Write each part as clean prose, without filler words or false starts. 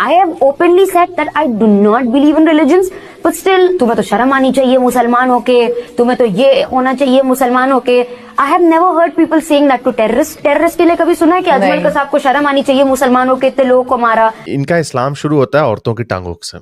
I have openly said that I do not believe in religions, but still तुम्हें तो शर्म आनी चाहिए मुसलमान होके, तुम्हें तो ये होना चाहिए मुसलमान होके. I have never heard people saying that to terrorists. Terrorist के लिए कभी सुना है कि अजमल कसाब को शर्म आनी चाहिए मुसलमान होके इतने लोगों को मारा? इनका इस्लाम शुरू होता है औरतों की टांगों से,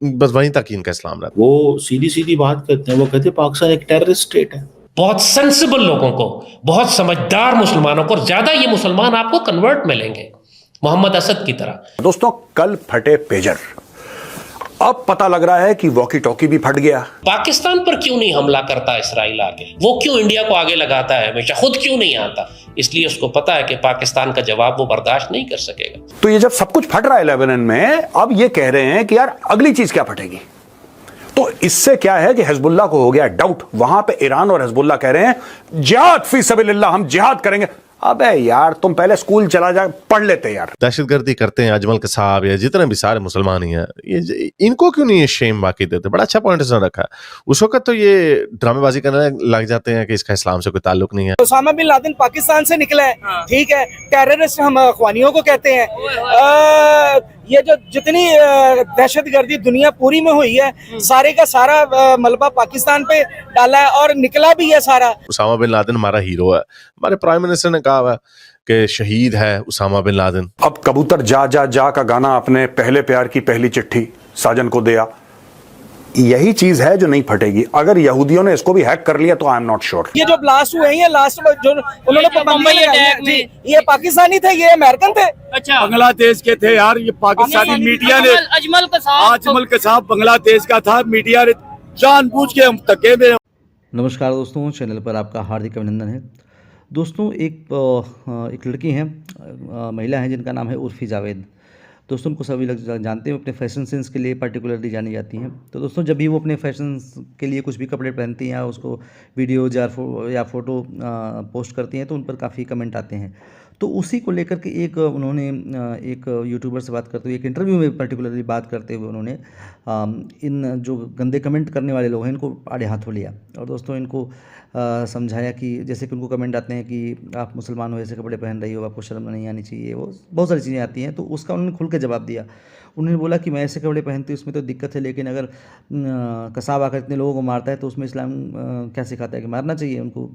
बस वहीं तक इनका इस्लाम रहता है. वो सीधी सीधी बात करते हैं, वो कहते हैं पाकिस्तान एक टेररिस्ट स्टेट है. बहुत सेंसिबल लोगों को, बहुत समझदार मुसलमानों को, और ज्यादा ये मुसलमान आपको कन्वर्ट मिलेंगे मोहम्मद असद की तरह. दोस्तों, कल फटे पेजर, अब पता लग रहा है कि वॉकी टॉकी भी फट गया. पाकिस्तान पर क्यों नहीं हमला करता इसराइल आगे? वो क्यों इंडिया को आगे लगाता है हमेशा, खुद क्यों नहीं आता? इसलिए उसको पता है कि पाकिस्तान का जवाब वो बर्दाश्त नहीं कर सकेगा. तो ये जब सब कुछ फट रहा है लेबनान में, अब ये कह रहे हैं कि यार अगली चीज क्या फटेगी. तो इससे क्या है कि हिजबुल्लाह को हो गया डाउट. वहां पे ईरान और हिजबुल्लाह कह रहे हैं जिहाद फी सबिलिल्लाह, हम जिहाद करेंगे. अबे यार, तुम पहले स्कूल चला जा, पढ़ लेते यार. दहशतगर्दी करते हैं अजमल कसाब या जितने भी सारे मुसलमान ही हैं, ये इनको क्यों नहीं ये शेम बाकी देते? बड़ा अच्छा पॉइंट इसने रखा है. उस वक्त तो ये ड्रामेबाजी करने लग जाते हैं कि इसका इस्लाम से कोई ताल्लुक नहीं है. उसामा बिन लादेन पाकिस्तान से निकला है, ठीक है, टेररिस्ट हम अखवानियों को कहते हैं. ये जो जितनी दहशतगर्दी दुनिया पूरी में हुई है, सारे का सारा मलबा पाकिस्तान पे डाला है और निकला भी है सारा. उसामा बिन लादेन हमारा हीरो है. हमारे प्राइम मिनिस्टर ने कहा है कि शहीद है उसामा बिन लादेन. अब कबूतर जा जा जा का गाना अपने पहले प्यार की पहली चिट्ठी साजन को दिया. यही चीज है जो नहीं फटेगी. अगर यहूदियों ने इसको भी हैक कर लिया तो आई एम नॉट श्योर. ये जो ब्लास्ट हुए हैं, ये लास्ट जो उन्होंने पाबंदी लगाई है, ये पाकिस्तानी थे, ये अमेरिकन थे. अच्छा, बांग्लादेश के थे यार. ये पाकिस्तानी मीडिया ने, अजमल कसाब बांग्लादेश का था, मीडिया ने जानबूझ के हम धक्के में. नमस्कार दोस्तों, चैनल पर आपका हार्दिक अभिनंदन है. दोस्तों, एक लड़की हैं, महिला हैं, जिनका नाम है उर्फी जावेद. दोस्तों, उनको सभी लोग जानते हैं, अपने फैशन सेंस के लिए पर्टिकुलरली जानी जाती हैं. तो दोस्तों, जब भी वो अपने फैशन के लिए कुछ भी कपड़े पहनती हैं या उसको वीडियो या फ़ोटो पोस्ट करती हैं, तो उन पर काफ़ी कमेंट आते हैं. तो उसी को लेकर के उन्होंने एक यूट्यूबर से बात करते हुए, एक इंटरव्यू में पर्टिकुलरली बात करते हुए उन्होंने इन जो गंदे कमेंट करने वाले लोग हैं, इनको आड़े हाथों लिया. और दोस्तों, इनको समझाया कि जैसे कि उनको कमेंट आते हैं कि आप मुसलमान हो, ऐसे कपड़े पहन रही हो, आपको शर्म नहीं आनी चाहिए, वो बहुत सारी चीज़ें आती हैं. तो उसका उन्होंने खुल के जवाब दिया. उन्होंने बोला कि मैं ऐसे कपड़े पहनती हूँ, उसमें तो दिक्कत है, लेकिन अगर कसाब आकर इतने लोगों को मारता है तो उसमें इस्लाम क्या सिखाता है कि मारना चाहिए उनको?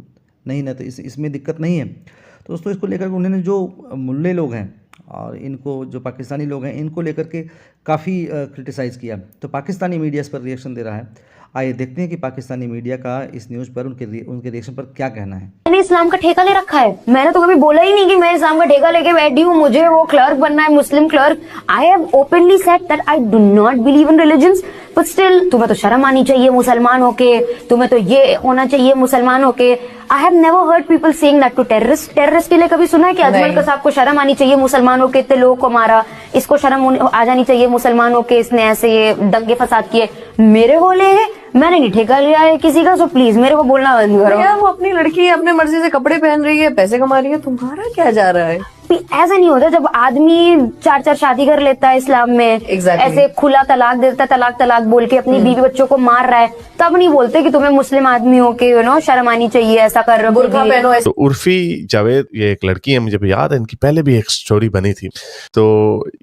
नहीं ना, तो इसमें दिक्कत नहीं है. तो दोस्तों, इसको लेकर उन्होंने जो मुल्ले लोग हैं और इनको जो पाकिस्तानी लोग हैं, इनको लेकर के काफ़ी क्रिटिसाइज़ किया. तो पाकिस्तानी मीडिया इस पर रिएक्शन दे रहा है. आइए देखते हैं कि पाकिस्तानी मीडिया का इस न्यूज़ पर उनके रिएक्शन पर क्या कहना है. मैंने इस्लाम का ठेका ले रखा है. मैंने तो कभी बोला ही नहीं कि मैं इस्लाम का ठेका लेके बैठी हूँ, मुझे वो क्लर्क बनना है, Muslim clerk. I have openly said that I do not believe in religions, but still तुम्हें तो शर्म आनी चाहिए मुसलमान होके, तुम्हें तो ये होना चाहिए मुसलमान होके. I have never heard people saying that to terrorist. Terrorist के लिए कभी सुना है कि अजमल कसाब को शर्म आनी चाहिए मुसलमान होके इतने लोगों को मारा, इसको शर्म आ जानी चाहिए मुसलमान होके, इसने ऐसे ये दंगे फसाद किए? मेरे बोले हैं, मैंने नहीं ठेका लिया है किसी का, सो प्लीज मेरे को बोलना बंद करो. वो अपनी लड़की है, अपने मर्जी से कपड़े पहन रही है, पैसे कमा रही है, तुम्हारा क्या जा रहा है? ऐसा नहीं होता. जब आदमी 4 शादी कर लेता है इस्लाम में, ऐसे खुला तलाक देता है, तलाक तलाक बोल के अपनी बीवी बच्चों को मार रहा है, तब नहीं बोलते कि तुम्हें मुस्लिम आदमी हो के शर्म आनी चाहिए, ऐसा कर रहे हो. तो उर्फी जावेद ये एक लड़की है, मुझे भी याद है, इनकी पहले भी एक स्टोरी बनी थी. तो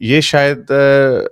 ये शायद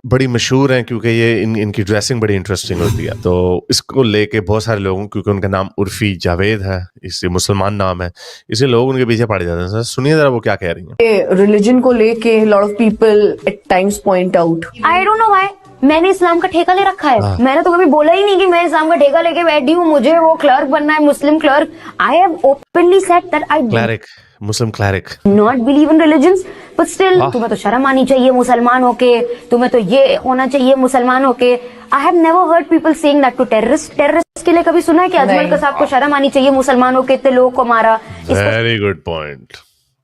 बड़ी मशहूर है क्योंकि ये इनकी ड्रेसिंग बड़ी इंटरेस्टिंग होती है. तो इसको लेके बहुत सारे लोगों, क्योंकि उनका नाम उर्फी जावेद है, इससे मुसलमान नाम है, इसलिए लोग उनके पीछे पड़ जाते हैं. सुनिए जरा वो क्या कह रही है. रिलीजन को लेके lot of people at times point out, I don't know why, मैंने इस्लाम का ठेका ले रखा है. मैंने तो कभी बोला ही नहीं कि मैं इस्लाम का ठेका लेके बैठी हूँ, मुझे वो क्लर्क बनना है, Muslim clerk. I have openly said that I cleric, Muslim cleric, not believe in religions, but still तुम्हें तो शर्म आनी चाहिए मुसलमान होके, तुम्हें तो ये होना चाहिए मुसलमान होके. I have never heard people saying that to terrorist. Terrorist के लिए कभी सुना है कि अजमल कसाब को शर्म आनी चाहिए मुसलमान होके इतने लोगों को मारा? Very good point,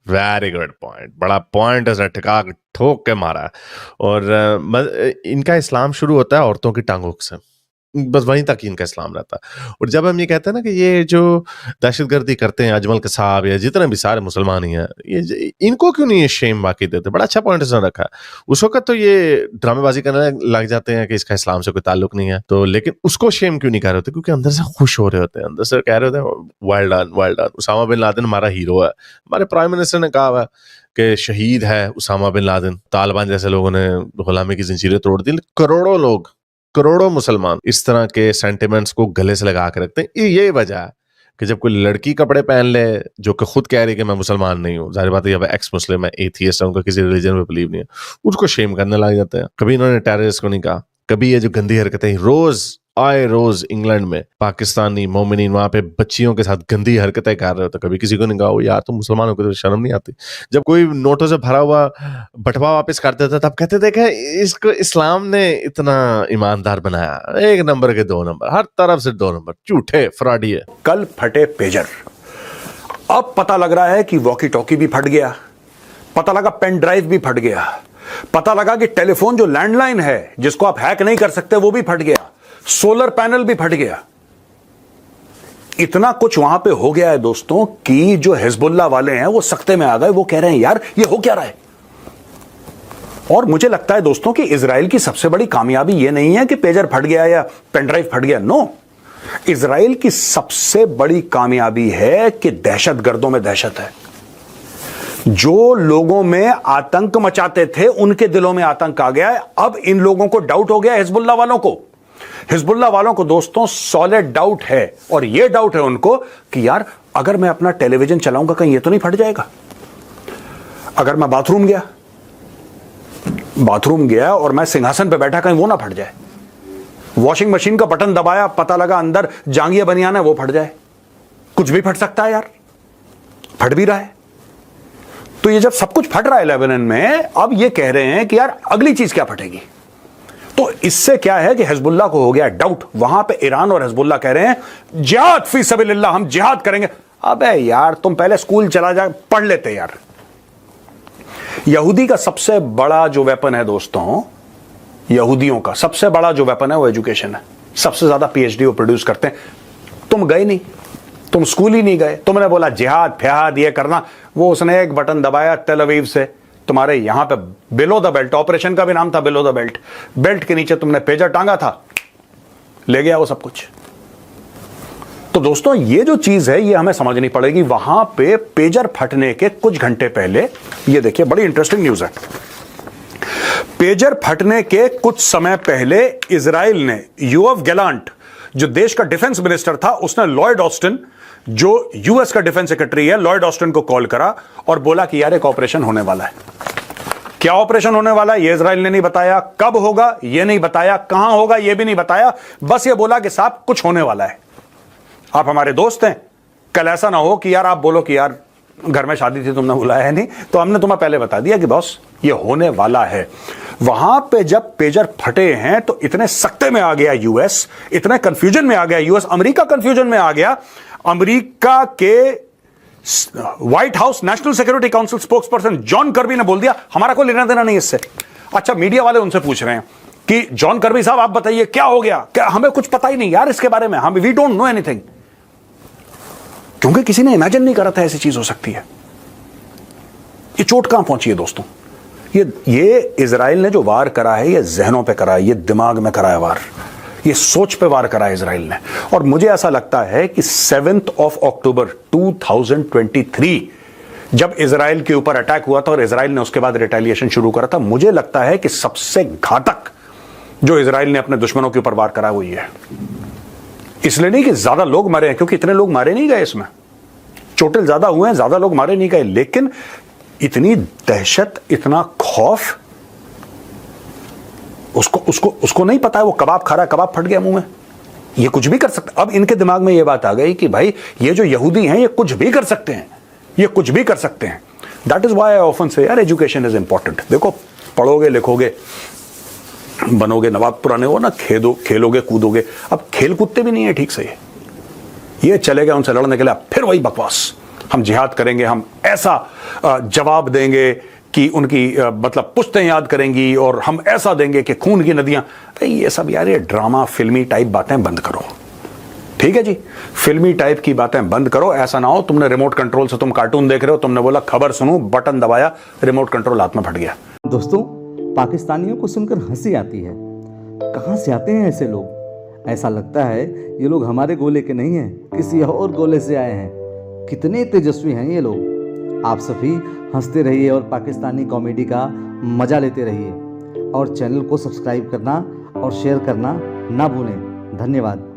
very good point. बड़ा पॉइंट है, ठिका ठोक के मारा. और इनका इस्लाम शुरू होता है औरतों की टांगों से, बस वहीं तक ही इनका इस्लाम रहता है. और जब हम ये कहते हैं ना कि ये जो दहशतगर्दी करते हैं अजमल कसाब या जितने भी सारे मुसलमान ही हैं, ये इनको क्यों नहीं ये शेम बाकी देते? बड़ा अच्छा पॉइंट इसने रखा है. उस वक्त तो ये ड्रामेबाजी करने लग जाते हैं कि इसका इस्लाम से कोई ताल्लुक नहीं है. तो लेकिन उसको शेम क्यों नहीं कर रहे होते? क्योंकि अंदर से खुश हो रहे होते हैं, अंदर से कह रहे होते हैं well done, well done. Osama bin Laden हमारा हीरो है. हमारे प्राइम मिनिस्टर ने कहा है कि शहीद है उसामा बिन लादेन, तालिबान जैसे लोगों ने गुलामी की जंजीरें तोड़ दी, करोड़ों लोग, करोड़ों मुसलमान इस तरह के सेंटिमेंट्स को गले से लगा के रखते हैं। ये वजह है कि जब कोई लड़की कपड़े पहन ले जो कि खुद कह रही है कि मैं मुसलमान नहीं हूँ, जाहिर बात है अब एक्स मुस्लिम है, एथियस्ट है, उनका किसी रिलीजन में बिलीव नहीं है, उसको शेम करने लग जाते हैं। कभी इन्होंने टेररिस्ट को नहीं कहा, कभी ये जो गंदी हरकतें रोज इंग्लैंड में पाकिस्तानी मोमिनीन वहां पे बच्चियों के साथ गंदी हरकतें कर रहे हो, तो कभी किसी को नहीं कहा यार तुम मुसलमानों को तो शर्म नहीं आती। जब कोई नोटों से भरा हुआ बटवा वापस कर देता तब कहते थे कि इसको इस्लाम ने इतना ईमानदार बनाया, 1 नंबर के 2 नंबर, हर तरफ से 2 नंबर, झूठे फ्रॉडी है। कल फटे पेजर, अब पता लग रहा है कि वॉकी टॉकी भी फट गया, पता लगा पेन ड्राइव भी फट गया, पता लगा कि टेलीफोन जो लैंडलाइन है जिसको आप हैक नहीं कर सकते वो भी फट गया, सोलर पैनल भी फट गया। इतना कुछ वहां पे हो गया है दोस्तों कि जो हिजबुल्लाह वाले हैं वो सख्ते में आ गए। वो कह रहे हैं यार ये हो क्या रहा है। और मुझे लगता है दोस्तों कि इजराइल की सबसे बड़ी कामयाबी ये नहीं है कि पेजर फट गया या पेनड्राइव फट गया, नो, इजराइल की सबसे बड़ी कामयाबी है कि दहशतगर्दों में दहशत है। जो लोगों में आतंक मचाते थे उनके दिलों में आतंक आ गया है। अब इन लोगों को डाउट हो गया हिजबुल्लाह वालों को। हिजबुल्लाह वालों को दोस्तों सॉलिड डाउट है, और यह डाउट है उनको कि यार अगर मैं अपना टेलीविजन चलाऊंगा कहीं ये तो नहीं फट जाएगा। अगर मैं बाथरूम गया और मैं सिंहासन पे बैठा कहीं वो ना फट जाए। वॉशिंग मशीन का बटन दबाया, पता लगा अंदर जांघिया बनियान है वो फट जाए। कुछ भी फट सकता है यार, फट भी रहा है। तो ये जब सब कुछ फट रहा है लेबनान में, अब ये कह रहे हैं कि यार अगली चीज क्या फटेगी। तो इससे क्या है कि हिजबुल्लाह को हो गया डाउट। वहां पे ईरान और हिजबुल्लाह कह रहे हैं जिहाद फी सबिलिल्लाह, हम जिहाद करेंगे। अबे यार तुम पहले स्कूल चला जा पढ़ लेते यार। यहूदी का सबसे बड़ा जो वेपन है दोस्तों, यहूदियों का सबसे बड़ा जो वेपन है वो एजुकेशन है। सबसे ज्यादा पीएचडी वो प्रोड्यूस करते हैं। तुम गए नहीं, तुम स्कूल ही नहीं गए, तुमने बोला जिहाद फ्याद ये करना, वो उसने एक बटन दबाया तेल अवीव से, तुम्हारे यहां पे बिलो द बेल्ट, ऑपरेशन का भी नाम था बिलो द बेल्ट, बेल्ट के नीचे तुमने पेजर टांगा था, ले गया वो सब कुछ। तो दोस्तों ये जो चीज है ये हमें समझनी पड़ेगी। वहां पे पेजर फटने के कुछ घंटे पहले, ये देखिए बड़ी इंटरेस्टिंग न्यूज है, पेजर फटने के कुछ समय पहले इजराइल ने योआव गैलांट जो देश का डिफेंस मिनिस्टर था, उसने लॉयड ऑस्टिन जो यूएस का डिफेंस सेक्रेटरी है, लॉयड ऑस्टिन को कॉल करा और बोला कि यार एक ऑपरेशन होने वाला है। क्या ऑपरेशन होने वाला है ये इजराइल ने नहीं बताया, कब होगा ये नहीं बताया, कहां होगा ये भी नहीं बताया, बस ये बोला कि साहब कुछ होने वाला है। आप हमारे दोस्त हैं, कल ऐसा ना हो कि यार आप बोलो कि यार घर में शादी थी तुमने बुलाया है नहीं, तो हमने तुम्हें पहले बता दिया कि बॉस ये होने वाला है। वहां पे जब पेजर फटे हैं तो इतने सख्ते में आ गया यूएस, इतने कंफ्यूजन में आ गया यूएस, अमेरिका कंफ्यूजन में आ गया। अमेरिका के white house national security council spokesperson John Kirby ने बोल दिया हमारा कोई लेना देना नहीं इससे। अच्छा, मीडिया वाले उनसे पूछ रहे हैं कि जॉन कर्बी साहब आप बताइए क्या हो गया, क्या हमें कुछ पता ही नहीं यार इसके बारे में, हम वी डोंट नो एनीथिंग, क्योंकि किसी ने इमेजिन नहीं करा था ऐसी चीज हो सकती है। ये चोट कहां पहुंची है दोस्तों। ये इजराइल ने जो वार करा है ये जहनों पे करा है, ये दिमाग में करा है वार, ये सोच पे वार करा है इजराइल ने। और मुझे ऐसा लगता है कि 7 अक्टूबर 2023 जब इजराइल के ऊपर अटैक हुआ था और इजराइल ने उसके बाद रिटेलिएशन शुरू करा था, मुझे लगता है कि सबसे घातक जो इजराइल ने अपने दुश्मनों के ऊपर वार करा वो ये है। इसलिए नहीं कि ज्यादा लोग मरे हैं, क्योंकि इतने लोग मारे नहीं गए, इसमें चोटिल ज्यादा हुए हैं, ज्यादा लोग मारे नहीं गए, लेकिन इतनी दहशत, इतना खौफ, उसको नहीं पता है वो कबाब खा रहा है, कबाब फट गया मुंह में, ये कुछ भी कर सकता। अब इनके दिमाग में ये बात आ गई कि भाई ये जो यहूदी हैं ये कुछ भी कर सकते हैं, ये कुछ भी कर सकते हैं। That is why I often से यार एजुकेशन इज इंपॉर्टेंट। देखो पढ़ोगे लिखोगे बनोगे नवाब, पुराने हो ना, खेलोगे कूदोगे। अब खेल कूदते भी नहीं है ठीक से, ये चले गए उनसे लड़ने के लिए, फिर वही बकवास, हम जिहाद करेंगे, हम ऐसा जवाब देंगे कि उनकी मतलब पुश्तें याद करेंगी और हम ऐसा देंगे कि खून की नदियां, ये सब यार ये ड्रामा फिल्मी टाइप बातें बंद करो, ठीक है जी, फिल्मी टाइप की बातें बंद करो। ऐसा ना हो तुमने रिमोट कंट्रोल से तुम कार्टून देख रहे हो, तुमने बोला खबर सुनूं, बटन दबाया, रिमोट कंट्रोल हाथ में फट गया। दोस्तों, पाकिस्तानियों को सुनकर हंसी आती है। कहाँ से आते हैं ऐसे लोग? ऐसा लगता है ये लोग हमारे गोले के नहीं हैं, किसी और गोले से आए हैं। कितने तेजस्वी हैं ये लोग। आप सभी हंसते रहिए और पाकिस्तानी कॉमेडी का मज़ा लेते रहिए। और चैनल को सब्सक्राइब करना और शेयर करना ना भूलें। धन्यवाद।